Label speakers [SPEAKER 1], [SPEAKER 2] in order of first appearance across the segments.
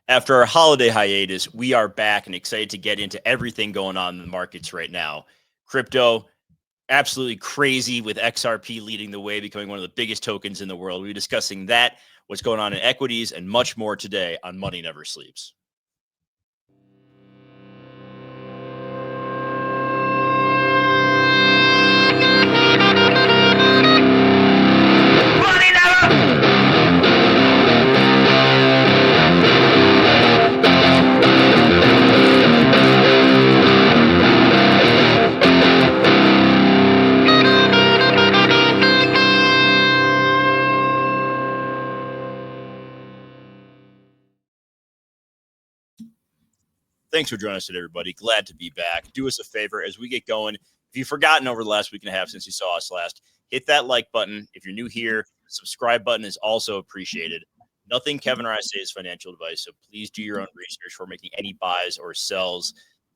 [SPEAKER 1] After our holiday hiatus, we are back and excited to get into everything going on in the markets right now. Crypto, absolutely crazy with XRP leading the way, becoming one of the biggest tokens in the world. We'll be discussing that, what's going on in equities, and much more today on Money Never Sleeps. Thanks for joining us today, everybody. Glad to be back. Do us a favor as we get going. If you've forgotten over the last week and a half since you saw us last, hit that like button. If you're new here, subscribe button is also appreciated. Nothing Kevin or I say is financial advice, so please do your own research before making any buys or sells.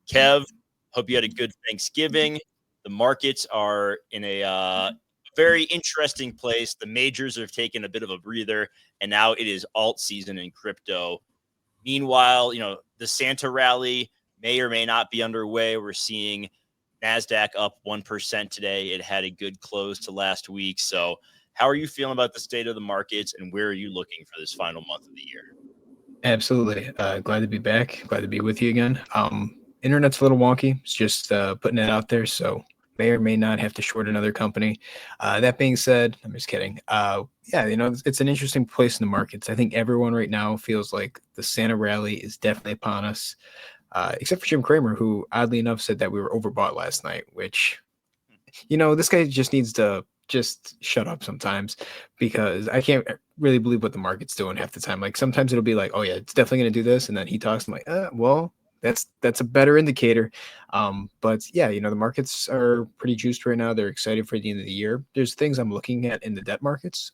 [SPEAKER 1] Kev, hope you had a good Thanksgiving. The markets are in a very interesting place. The majors have taken a bit of a breather, and now it is alt season in crypto. Meanwhile, the Santa rally may or may not be underway. We're seeing NASDAQ up 1% today. It had a good close to last week. So how are you feeling about the state of the markets, and where are you looking for this final month of the year?
[SPEAKER 2] Absolutely. Glad to be back. Glad to be with you again. Internet's a little wonky. It's just putting it out there. So may or may not have to short another company. That being said, I'm just kidding. Yeah, it's an interesting place in the markets. I think everyone right now feels like the Santa rally is definitely upon us, except for Jim Cramer, who oddly enough said that we were overbought last night, which, this guy just needs to just shut up sometimes, because I can't really believe what the market's doing half the time. Like sometimes it'll be like, oh yeah, it's definitely going to do this. And then he talks, I'm like, well, that's a better indicator. But yeah, the markets are pretty juiced right now. They're excited for the end of the year. There's things I'm looking at in the debt markets.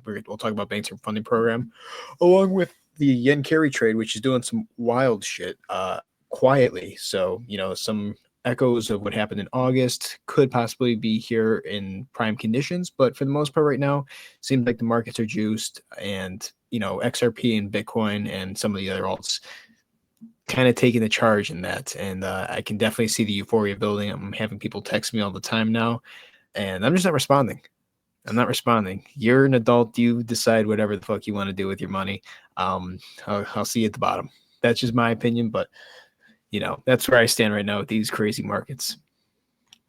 [SPEAKER 2] We'll talk about bank term funding program, along with the yen carry trade, which is doing some wild shit quietly. So, some echoes of what happened in August could possibly be here in prime conditions, but for the most part right now, seems like the markets are juiced, and XRP and Bitcoin and some of the other alts kind of taking the charge in that. And I can definitely see the euphoria building. I'm having people text me all the time now, and I'm just not responding. I'm not responding. You're an adult. You decide whatever the fuck you want to do with your money. I'll see you at the bottom. That's just my opinion, but that's where I stand right now with these crazy markets.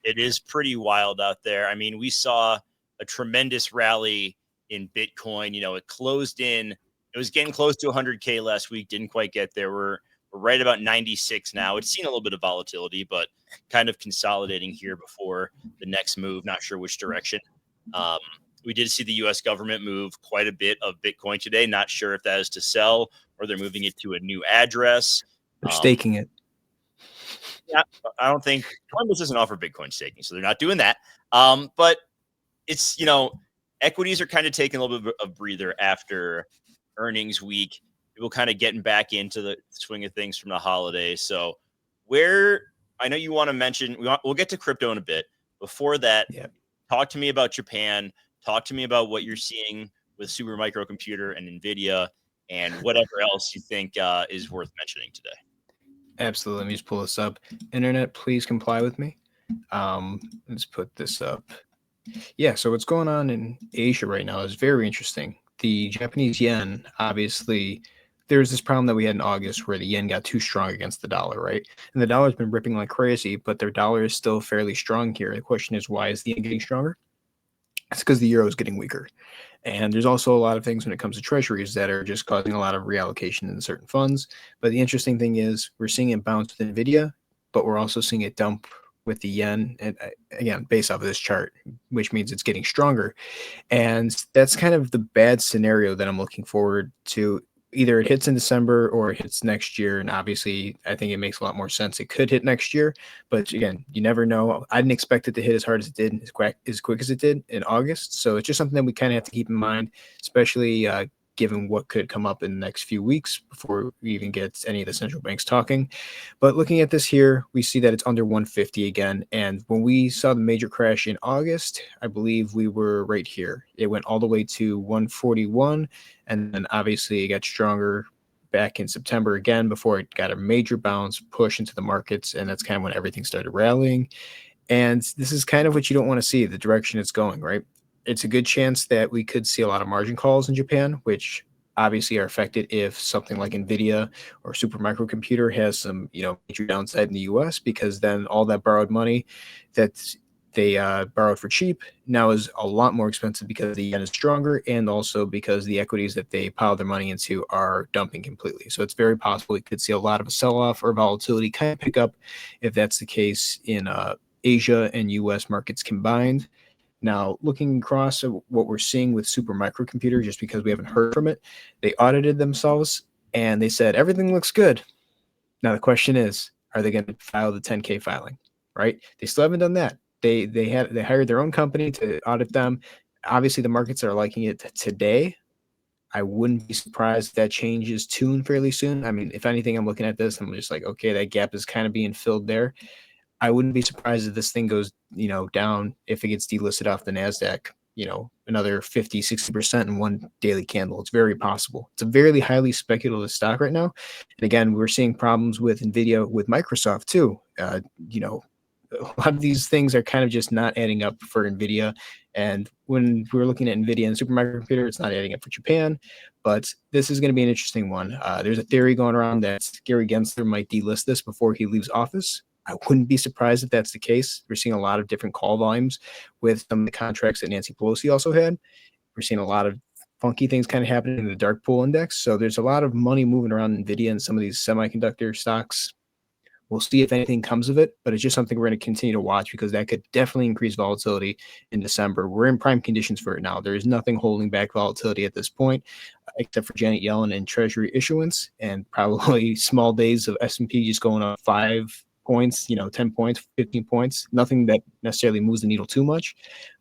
[SPEAKER 1] It is pretty wild out there. I mean, we saw a tremendous rally in Bitcoin. It closed in, it was getting close to 100K last week. Didn't quite get there. We're right about 96 now. It's seen a little bit of volatility, but kind of consolidating here before the next move. Not sure which direction. We did see the U.S. government move quite a bit of Bitcoin today. Not sure if that is to sell or they're moving it to a new address.
[SPEAKER 2] They're staking it.
[SPEAKER 1] Yeah, I don't think Columbus doesn't offer Bitcoin staking, so they're not doing that. But it's, equities are kind of taking a little bit of a breather after earnings week. People kind of getting back into the swing of things from the holidays. So I know you want to mention, we'll get to crypto in a bit. Before that, Talk to me about Japan. Talk to me about what you're seeing with Supermicro Computer and NVIDIA, and whatever else you think is worth mentioning today.
[SPEAKER 2] Absolutely. Let me just pull this up. Internet, please comply with me. Let's put this up. Yeah, so what's going on in Asia right now is very interesting. The Japanese yen, obviously, there's this problem that we had in August where the yen got too strong against the dollar, right? And the dollar's been ripping like crazy, but their dollar is still fairly strong here. The question is, why is the yen getting stronger? It's because the euro is getting weaker. And there's also a lot of things when it comes to treasuries that are just causing a lot of reallocation in certain funds. But the interesting thing is we're seeing it bounce with NVIDIA, but we're also seeing it dump with the yen. And again, based off of this chart, which means it's getting stronger. And that's kind of the bad scenario that I'm looking forward to. Either it hits in December or it hits next year. And obviously, I think it makes a lot more sense. It could hit next year. But again, you never know. I didn't expect it to hit as hard as it did, as quick as it did in August. So it's just something that we kind of have to keep in mind, especially given what could come up in the next few weeks before we even get any of the central banks talking. But looking at this here, we see that it's under 150 again. And when we saw the major crash in August, I believe we were right here. It went all the way to 141. And then obviously it got stronger back in September again before it got a major bounce push into the markets, and that's kind of when everything started rallying. And this is kind of what you don't want to see, the direction it's going, right? It's a good chance that we could see a lot of margin calls in Japan, which obviously are affected if something like NVIDIA or supermicrocomputer has some, major downside in the US, because then all that borrowed money that they borrowed for cheap now is a lot more expensive because the yen is stronger, and also because the equities that they piled their money into are dumping completely. So it's very possible we could see a lot of a sell-off or volatility kind of pick up if that's the case in Asia and US markets combined. Now, looking across at what we're seeing with Supermicrocomputer, just because we haven't heard from it, they audited themselves and they said everything looks good. Now, the question is, are they going to file the 10K filing? Right? They still haven't done that. They hired their own company to audit them. Obviously, the markets are liking it today. I wouldn't be surprised if that changes tune fairly soon. I mean, if anything, I'm looking at this, I'm just like, okay, that gap is kind of being filled there. I wouldn't be surprised if this thing goes, down, if it gets delisted off the NASDAQ, another 50, 60% in one daily candle. It's very possible. It's a very highly speculative stock right now. And again, we're seeing problems with NVIDIA, with Microsoft too. A lot of these things are kind of just not adding up for NVIDIA. And when we're looking at NVIDIA and supermicrocomputer, it's not adding up for Japan. But this is going to be an interesting one. There's a theory going around that Gary Gensler might delist this before he leaves office. I wouldn't be surprised if that's the case. We're seeing a lot of different call volumes with some of the contracts that Nancy Pelosi also had. We're seeing a lot of funky things kind of happening in the dark pool index. So there's a lot of money moving around NVIDIA and some of these semiconductor stocks. We'll see if anything comes of it, but it's just something we're going to continue to watch, because that could definitely increase volatility in December. We're in prime conditions for it now. There is nothing holding back volatility at this point, except for Janet Yellen and Treasury issuance, and probably small days of S&P just going up 5 points, 10 points, 15 points, nothing that necessarily moves the needle too much.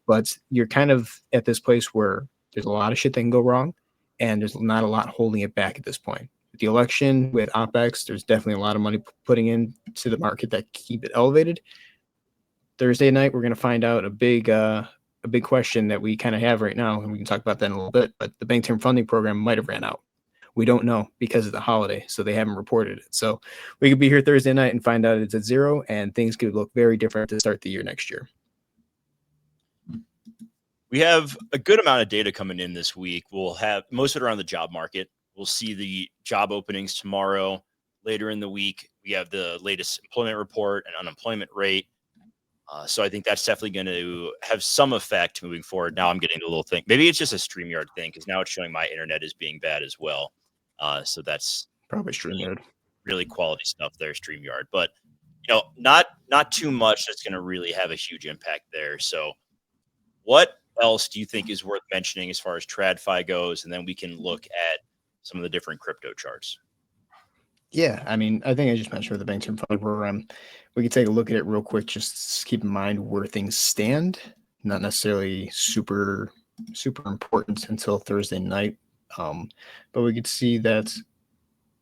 [SPEAKER 2] But you're kind of at this place where there's a lot of shit that can go wrong, and there's not a lot holding it back at this point. With the election, with OPEX, there's definitely a lot of money putting into the market that keep it elevated. Thursday night, we're going to find out a big question that we kind of have right now, and we can talk about that in a little bit. But the Bank Term Funding Program might have ran out. We don't know because of the holiday, so they haven't reported it. So we could be here Thursday night and find out it's at zero, and things could look very different to start the year next year.
[SPEAKER 1] We have a good amount of data coming in this week. We'll have most of it around the job market. We'll see the job openings tomorrow. Later in the week, we have the latest employment report and unemployment rate. So I think that's definitely going to have some effect moving forward. Now I'm getting a little thing. Maybe it's just a StreamYard thing, because now it's showing my internet as being bad as well. So that's
[SPEAKER 2] probably StreamYard.
[SPEAKER 1] Really quality stuff there, StreamYard. But, not too much that's going to really have a huge impact there. So what else do you think is worth mentioning as far as TradFi goes? And then we can look at some of the different crypto charts.
[SPEAKER 2] Yeah, I mean, I think I just mentioned with the Bank Term Funding Program, we can take a look at it real quick. Just keep in mind where things stand. Not necessarily super important until Thursday night. But we could see that.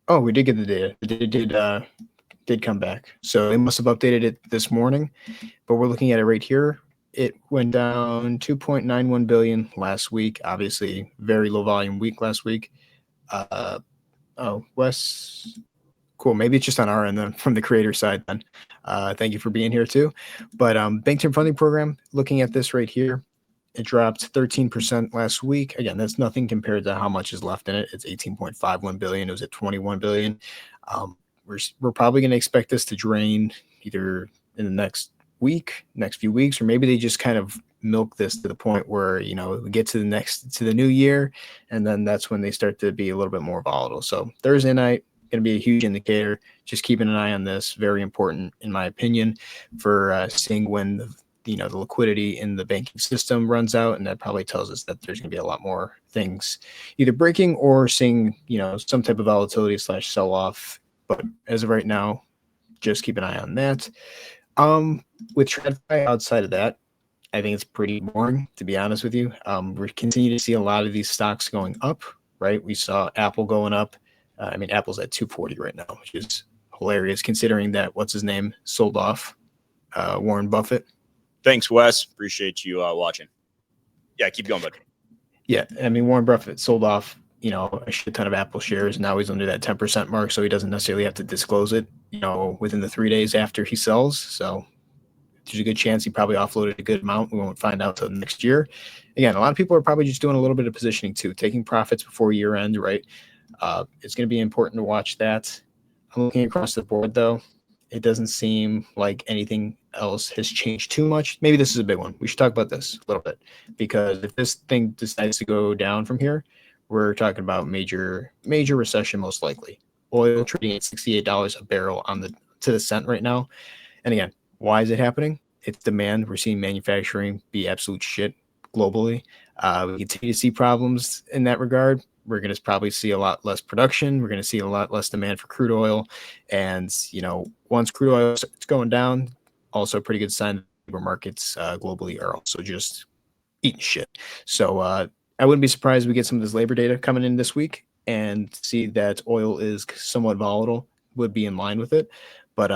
[SPEAKER 2] Oh, we did get the data. It did come back. So they must have updated it this morning. But we're looking at it right here. It went down 2.91 billion last week. Obviously, very low volume week last week. Wes. Cool. Maybe it's just on our end then, from the creator side then. Thank you for being here too. But Bank Term Funding Program, looking at this right here, it dropped 13% last week. Again, that's nothing compared to how much is left in it. It's 18.51 billion. It was at 21 billion. We're probably going to expect this to drain either in the next few weeks, or maybe they just kind of milk this to the point where, we get to the new year, and then that's when they start to be a little bit more volatile. So Thursday night, going to be a huge indicator. Just keeping an eye on this. Very important, in my opinion, for seeing when the liquidity in the banking system runs out, and that probably tells us that there's going to be a lot more things either breaking or seeing some type of volatility / sell off. But as of right now, just keep an eye on that. With TradFi, outside of that, I think it's pretty boring, to be honest with you. We continue to see a lot of these stocks going up. Right, we saw Apple going up. Apple's at 240 right now, which is hilarious considering that what's his name sold off, Warren Buffett.
[SPEAKER 1] Thanks, Wes. Appreciate you watching. Yeah, keep going, bud.
[SPEAKER 2] Yeah, Warren Buffett sold off, a shit ton of Apple shares. Now he's under that 10% mark, so he doesn't necessarily have to disclose it, within the 3 days after he sells. So there's a good chance he probably offloaded a good amount. We won't find out till next year. Again, a lot of people are probably just doing a little bit of positioning too, taking profits before year end, right? It's going to be important to watch that. I'm looking across the board though. It doesn't seem like anything else has changed too much. Maybe this is a big one. We should talk about this a little bit, because if this thing decides to go down from here, we're talking about major recession most likely. Oil trading at $68 a barrel to the cent right now. And again, why is it happening? It's demand. We're seeing manufacturing be absolute shit globally. We continue to see problems in that regard. We're going to probably see a lot less production. We're going to see a lot less demand for crude oil. And, once crude oil starts going down, also a pretty good sign that labor markets globally are also just eating shit. So I wouldn't be surprised if we get some of this labor data coming in this week and see that oil is somewhat volatile, would be in line with it. But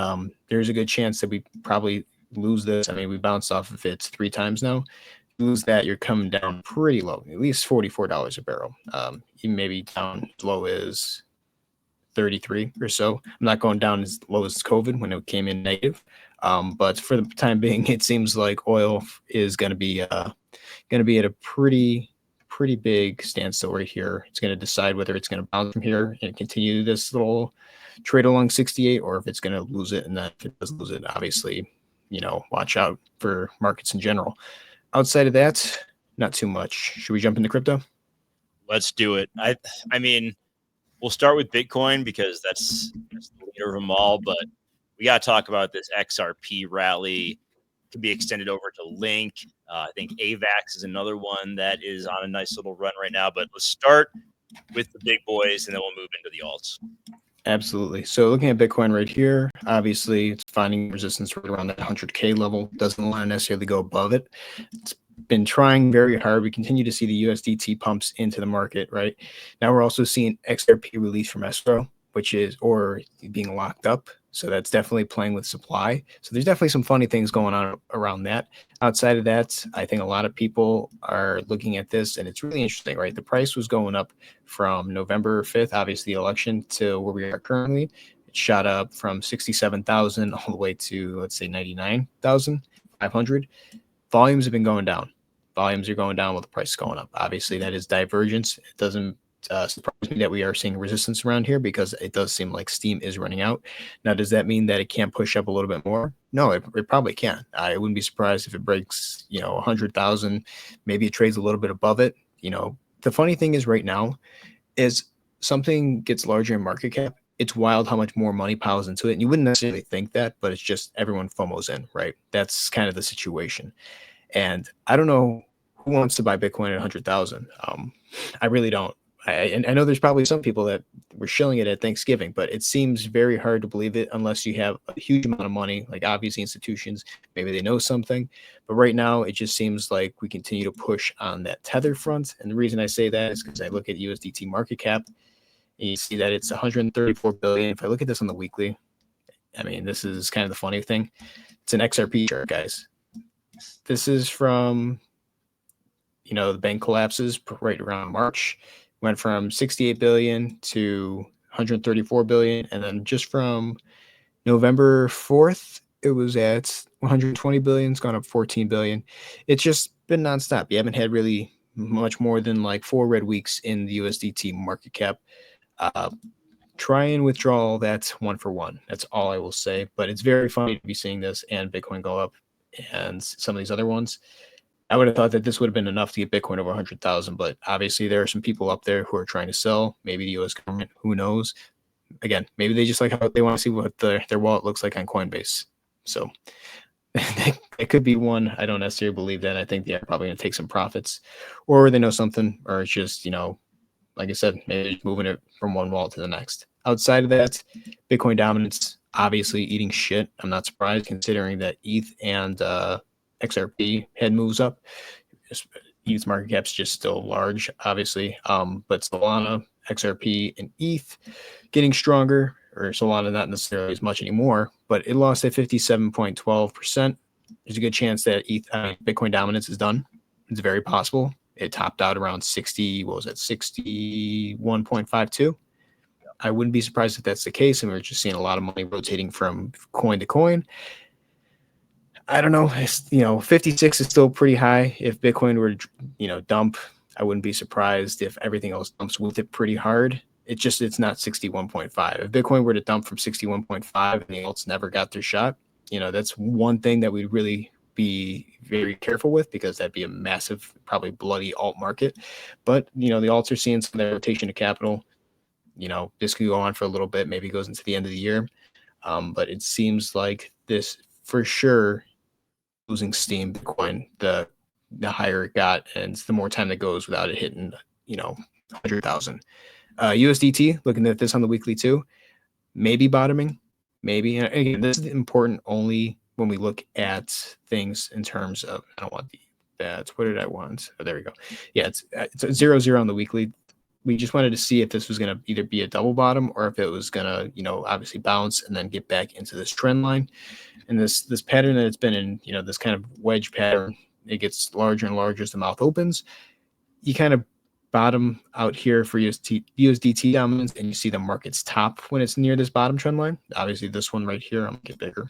[SPEAKER 2] there's a good chance that we probably lose this. I mean, we bounced off of it 3 times now. Lose that, you're coming down pretty low, at least $44 a barrel. Even maybe down as low as 33 or so. I'm not going down as low as COVID when it came in negative. But for the time being, it seems like oil is going to be at a pretty big standstill right here. It's going to decide whether it's going to bounce from here and continue this little trade along 68, or if it's going to lose it. And that if it does lose it, obviously, watch out for markets in general. Outside of that, not too much. Should we jump into crypto?
[SPEAKER 1] Let's do it. I mean, we'll start with Bitcoin because that's the leader of them all. But we got to talk about this XRP rally. It can be extended over to Link. I think AVAX is another one that is on a nice little run right now. But let's start with the big boys, and then we'll move into the alts.
[SPEAKER 2] Absolutely. So looking at Bitcoin right here, obviously it's finding resistance right around that 100K level. Doesn't want to necessarily go above it. It's been trying very hard. We continue to see the USDT pumps into the market, right? Now we're also seeing XRP release from escrow, or being locked up. So that's definitely playing with supply. So there's definitely some funny things going on around that. Outside of that, I think a lot of people are looking at this, and it's really interesting, right? The price was going up from November 5th, obviously the election, to where we are currently. It shot up from 67,000 all the way to, let's say, 99,500. Volumes have been going down. Volumes are going down with the price going up. Obviously, that is divergence. It doesn't surprise me that we are seeing resistance around here, because it does seem like steam is running out. Now, does that mean that it can't push up a little bit more? No, it probably can. I wouldn't be surprised if it breaks, 100,000. Maybe it trades a little bit above it. The funny thing is right now is something gets larger in market cap. It's wild how much more money piles into it. And you wouldn't necessarily think that, but it's just everyone FOMOs in, right? That's kind of the situation. And I don't know who wants to buy Bitcoin at 100,000. I really don't. I know there's probably some people that were shilling it at Thanksgiving, but it seems very hard to believe it unless you have a huge amount of money, like obviously institutions, maybe they know something. But right now, it just seems like we continue to push on that tether front. And the reason I say that is because I look at USDT market cap, and you see that it's 134 billion. If I look at this on the weekly, I mean, this is kind of the funny thing. It's an XRP chart, guys. This is from, the bank collapses right around March. Went from 68 billion to 134 billion. And then just from November 4th, it was at 120 billion. It's gone up 14 billion. It's just been nonstop. You haven't had really much more than like 4 red weeks in the USDT market cap. Try and withdraw that one for one. That's all I will say. But it's very funny to be seeing this and Bitcoin go up and some of these other ones. I would have thought that this would have been enough to get Bitcoin over 100,000, but obviously there are some people up there who are trying to sell. Maybe the U.S. government, who knows? Again, maybe they just like how they want to see what their wallet looks like on Coinbase. So it could be one. I don't necessarily believe that. I think they're probably going to take some profits, or they know something, or it's just, like I said, maybe just moving it from one wallet to the next. Outside of that, Bitcoin dominance, obviously eating shit. I'm not surprised considering that ETH and XRP had moves up. ETH's market cap's just still large, obviously. But Solana, XRP, and ETH getting stronger, or Solana not necessarily as much anymore, but it lost at 57.12%. There's a good chance that Bitcoin dominance is done. It's very possible. It topped out around 60. What was it? 61.52. I wouldn't be surprised if that's the case, and we're just seeing a lot of money rotating from coin to coin. I don't know. 56 is still pretty high. If Bitcoin were to, dump, I wouldn't be surprised if everything else dumps with it pretty hard. It's not 61.5. If Bitcoin were to dump from 61.5 and the alts never got their shot, that's one thing that we'd really be very careful with, because that'd be a massive, probably bloody alt market. But, the alts are seeing some of their rotation to capital. This could go on for a little bit, maybe goes into the end of the year. But it seems like this for sure losing steam. Bitcoin, the higher it got, and the more time that goes without it hitting 100,000. USDT, looking at this on the weekly too, maybe bottoming, maybe. And again, this is important only when we look at things in terms of, I don't want that. What did I want? Oh, there we go. Yeah, it's 0-0 on the weekly. We just wanted to see if this was going to either be a double bottom, or if it was going to, obviously bounce and then get back into this trend line. And this pattern that it's been in, this kind of wedge pattern, it gets larger and larger as the mouth opens. You kind of bottom out here for USDT dominance, and you see the market's top when it's near this bottom trend line. Obviously, this one right here, I'm going to get bigger.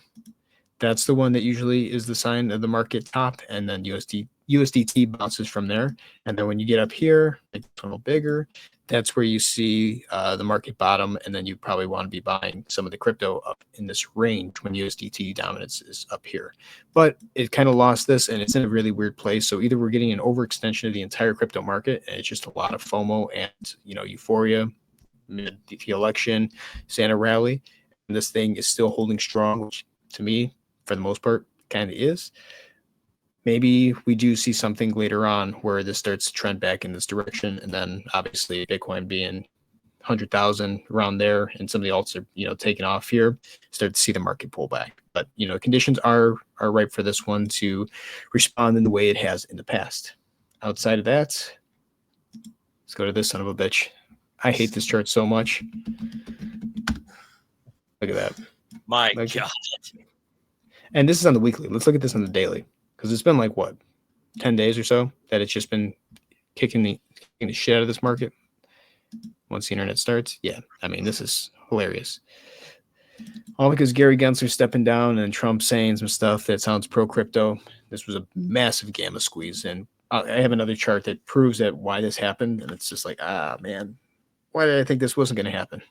[SPEAKER 2] That's the one that usually is the sign of the market top, and then USDT bounces from there. And then when you get up here, it's a little bigger. That's where you see the market bottom, and then you probably want to be buying some of the crypto up in this range when USDT dominance is up here. But it kind of lost this, and it's in a really weird place. So either we're getting an overextension of the entire crypto market, and it's just a lot of FOMO and euphoria mid the election, Santa rally, and this thing is still holding strong, which to me, for the most part, kind of is. Maybe we do see something later on where this starts to trend back in this direction, and then obviously Bitcoin being 100,000 around there, and some of the alts are taking off here, start to see the market pull back. But conditions are ripe for this one to respond in the way it has in the past. Outside of that, let's go to this son of a bitch. I hate this chart so much. Look at that.
[SPEAKER 1] My God.
[SPEAKER 2] And this is on the weekly. Let's look at this on the daily, because it's been like 10 days or so that it's just been kicking the shit out of this market. Once the internet starts, yeah, I mean, this is hilarious. All because Gary Gensler stepping down and Trump saying some stuff that sounds pro crypto. This was a massive gamma squeeze, and I have another chart that proves that why this happened, and it's just like, man, why did I think this wasn't going to happen?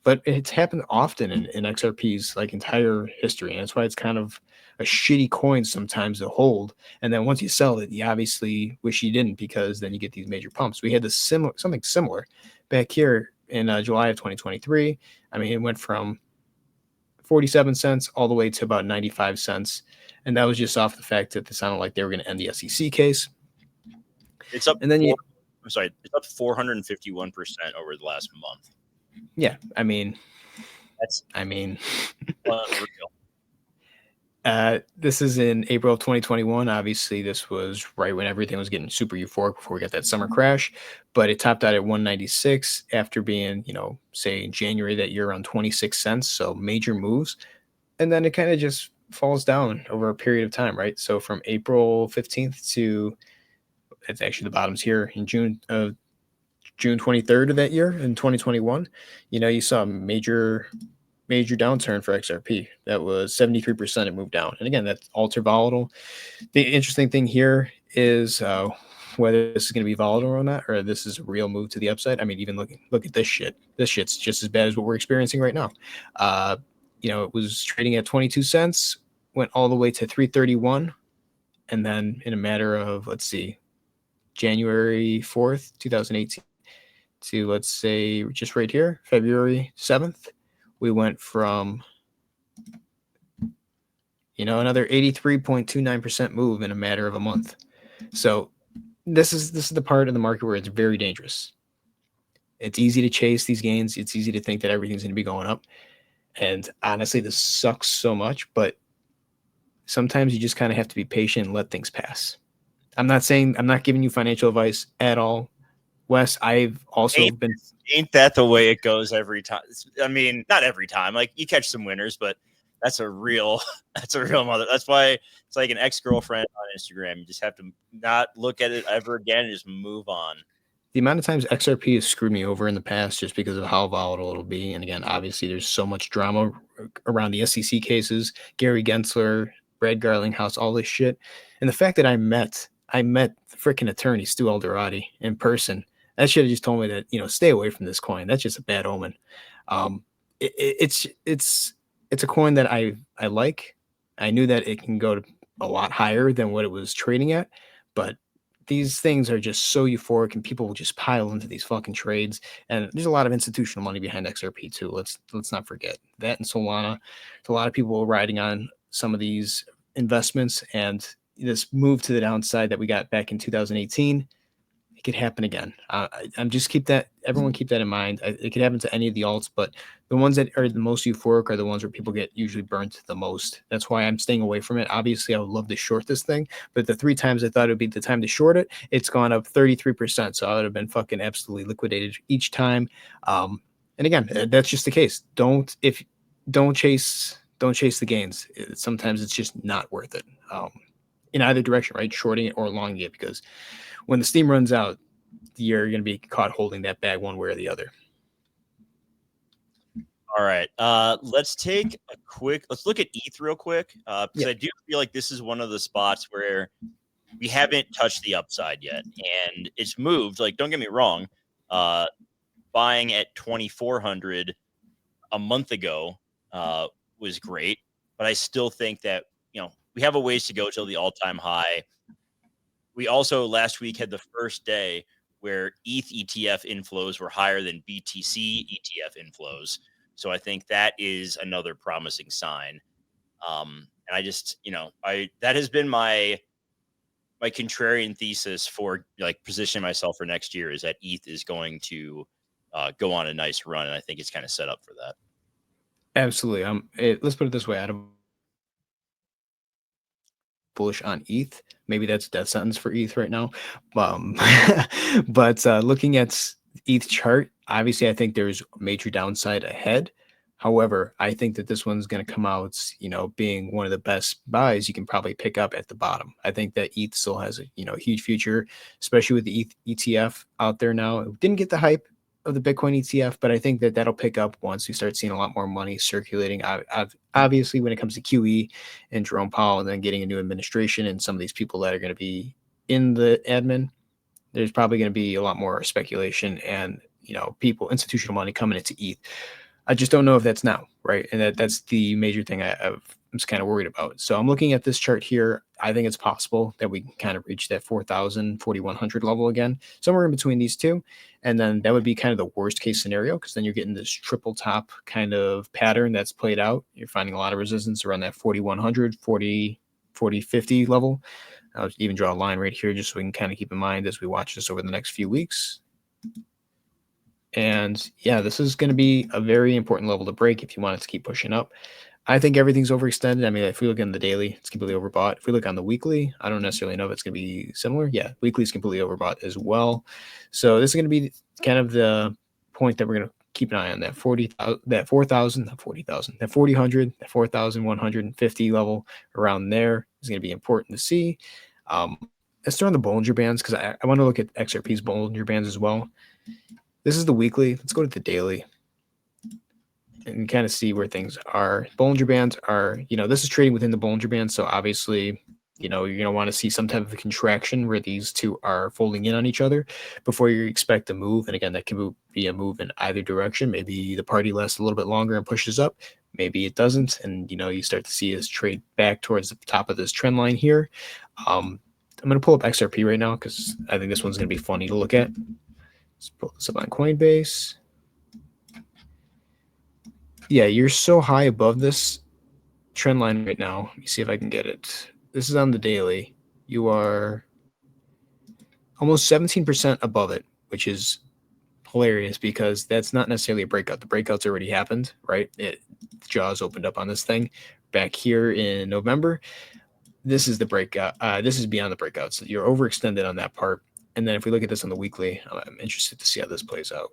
[SPEAKER 2] But it's happened often in XRP's entire history, and that's why it's kind of a shitty coin sometimes to hold. And then once you sell it, you obviously wish you didn't, because then you get these major pumps. We had something similar back here in July of 2023. I mean, it went from 47 cents all the way to about 95 cents, and that was just off the fact that it sounded like they were going to end the SEC case.
[SPEAKER 1] It's up.
[SPEAKER 2] And then
[SPEAKER 1] it's up 451% over the last month.
[SPEAKER 2] Yeah, I mean,
[SPEAKER 1] unreal.
[SPEAKER 2] This is in April of 2021. Obviously, this was right when everything was getting super euphoric before we got that summer crash. But it topped out at 196 after being, say in January that year around 26 cents. So major moves. And then it kind of just falls down over a period of time, right? So from April 15th to, it's actually the bottoms here in June 23rd of that year in 2021, you saw a major downturn for XRP. That was 73% it moved down. And again, that's ultra volatile. The interesting thing here is whether this is going to be volatile or not, or this is a real move to the upside. I mean, even look at this shit. This shit's just as bad as what we're experiencing right now. It was trading at 22 cents, went all the way to 331. And then in a matter of, let's see, January 4th, 2018 to, let's say, just right here, February 7th, we went from, another 83.29% move in a matter of a month. So this is the part of the market where it's very dangerous. It's easy to chase these gains. It's easy to think that everything's going to be going up. And honestly, this sucks so much, but sometimes you just kind of have to be patient and let things pass. I'm not giving you financial advice at all, Wes. I've also
[SPEAKER 1] ain't that the way it goes every time? I mean, not every time. Like, you catch some winners, but That's a real mother. That's why it's like an ex-girlfriend on Instagram. You just have to not look at it ever again and just move on.
[SPEAKER 2] The amount of times XRP has screwed me over in the past just because of how volatile it'll be. And again, obviously, there's so much drama around the SEC cases, Gary Gensler, Brad Garlinghouse, all this shit. And the fact that I met the freaking attorney, Stu Alderati, in person, that should have just told me that, stay away from this coin. That's just a bad omen. It's a coin that I like. I knew that it can go to a lot higher than what it was trading at, but these things are just so euphoric and people will just pile into these fucking trades. And there's a lot of institutional money behind XRP too. Let's not forget that. And Solana, there's a lot of people riding on some of these investments, and this move to the downside that we got back in 2018, it could happen again. I'm just everyone keep that in mind. It could happen to any of the alts, but the ones that are the most euphoric are the ones where people get usually burnt the most. That's why I'm staying away from it. Obviously, I would love to short this thing, but the 3 times I thought it would be the time to short it, it's gone up 33%. So I would have been fucking absolutely liquidated each time. And again, that's just the case. Don't chase the gains. Sometimes it's just not worth it. In either direction, right? Shorting it or longing it, because when the steam runs out, you're going to be caught holding that bag one way or the other.
[SPEAKER 1] All right. Let's look at ETH real quick. Because I do feel like this is one of the spots where we haven't touched the upside yet. And it's moved. Like, don't get me wrong. Buying at 2,400 a month ago was great. But I still think that, we have a ways to go till the all-time high. We also last week had the first day where ETH ETF inflows were higher than BTC ETF inflows. So I think that is another promising sign. And I just, that has been my contrarian thesis for like positioning myself for next year, is that ETH is going to go on a nice run. And I think it's kind of set up for that.
[SPEAKER 2] Absolutely. Let's put it this way. Adam, bullish on ETH. Maybe that's death sentence for ETH right now. But looking at ETH chart, obviously I think there's major downside ahead. However, I think that this one's going to come out, being one of the best buys you can probably pick up at the bottom. I think that ETH still has a huge future, especially with the ETH ETF out there now. It didn't get the hype of the Bitcoin ETF, but I think that that'll pick up once we start seeing a lot more money circulating. Obviously, when it comes to QE and Jerome Powell, and then getting a new administration and some of these people that are going to be in the admin, there's probably going to be a lot more speculation and institutional money coming into ETH. I just don't know if that's now, right? And that's the major thing I'm just kind of worried about. So I'm looking at this chart here. I think it's possible that we can kind of reach that 4,000, 4,100 level again, somewhere in between these two. And then that would be kind of the worst case scenario, because then you're getting this triple top kind of pattern that's played out. You're finding a lot of resistance around that 4,100, 40, 50 level. I'll even draw a line right here just so we can kind of keep in mind as we watch this over the next few weeks. And yeah, this is going to be a very important level to break if you want it to keep pushing up. I think everything's overextended. I mean, if we look on the daily, it's completely overbought. If we look on the weekly, I don't necessarily know if it's going to be similar. Yeah, weekly is completely overbought as well. So this is going to be kind of the point that we're going to keep an eye on, that 40,000, that 4,000, that 40,000, that 4,000, that 4,150 level around there is going to be important to see. Let's throw on the Bollinger Bands, because I want to look at XRP's Bollinger Bands as well. This is the weekly. Let's go to the daily and kind of see where things are. Bollinger Bands are, this is trading within the Bollinger Band. So obviously, you're going to want to see some type of a contraction where these two are folding in on each other before you expect a move. And again, that can be a move in either direction. Maybe the party lasts a little bit longer and pushes up. Maybe it doesn't. And, you start to see us trade back towards the top of this trend line here. I'm going to pull up XRP right now, because I think this one's going to be funny to look at. Let's pull this up on Coinbase. Yeah, you're so high above this trend line right now. Let me see if I can get it. This is on the daily. You are almost 17% above it, which is hilarious, because that's not necessarily a breakout. The breakout's already happened, right? The jaws opened up on this thing back here in November. This is the breakout. This is beyond the breakouts. So you're overextended on that part. And then if we look at this on the weekly, I'm interested to see how this plays out.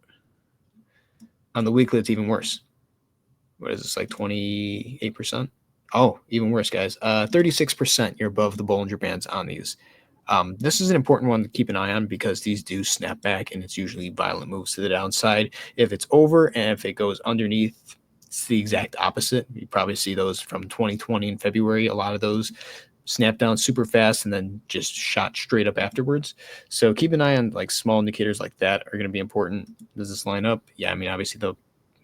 [SPEAKER 2] On the weekly, it's even worse. what is this, like 28%? Oh, even worse, guys. 36%. You're above the Bollinger Bands on these. This is an important one to keep an eye on because these do snap back and it's usually violent moves to the downside. If it's over and if it goes underneath, it's the exact opposite. You probably see those from 2020 in February. A lot of those snap down super fast and then just shot straight up afterwards. So keep an eye on like small indicators like that are going to be important. Does this line up? Yeah, I mean, obviously the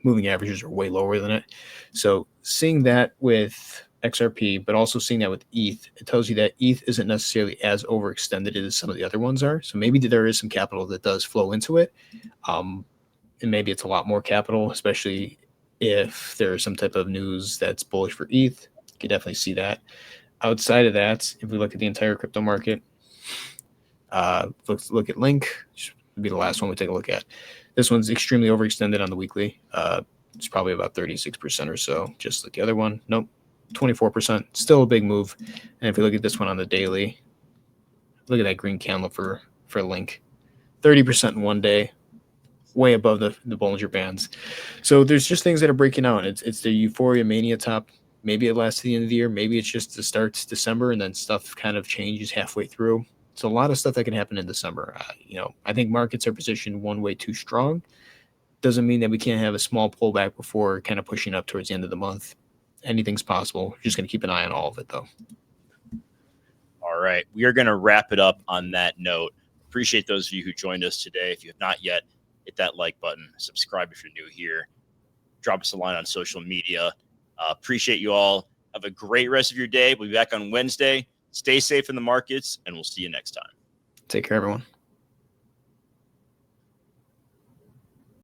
[SPEAKER 2] moving averages are way lower than it. So seeing that with XRP, but also seeing that with ETH, it tells you that ETH isn't necessarily as overextended as some of the other ones are. So maybe there is some capital that does flow into it. And maybe it's a lot more capital, especially if there's some type of news that's bullish for ETH. You can definitely see that. Outside of that, if we look at the entire crypto market, let's look at Link, which would be the last one we take a look at. This one's extremely overextended on the weekly. It's probably about 36% or so, just like the other one. Nope, 24%. Still a big move. And if we look at this one on the daily, look at that green candle for Link. 30% in one day, way above the Bollinger Bands. So there's just things that are breaking out. It's the euphoria mania top. Maybe it lasts to the end of the year. Maybe it's just the starts December and then stuff kind of changes halfway through. So a lot of stuff that can happen in December. I think markets are positioned one way too strong. Doesn't mean that we can't have a small pullback before kind of pushing up towards the end of the month. Anything's possible. We're just going to keep an eye on all of it, though.
[SPEAKER 1] All right. We are going to wrap it up on that note. Appreciate those of you who joined us today. If you have not yet, hit that like button. Subscribe if you're new here. Drop us a line on social media. Appreciate you all. Have a great rest of your day. We'll be back on Wednesday. Stay safe in the markets, and we'll see you next time.
[SPEAKER 2] Take care, everyone.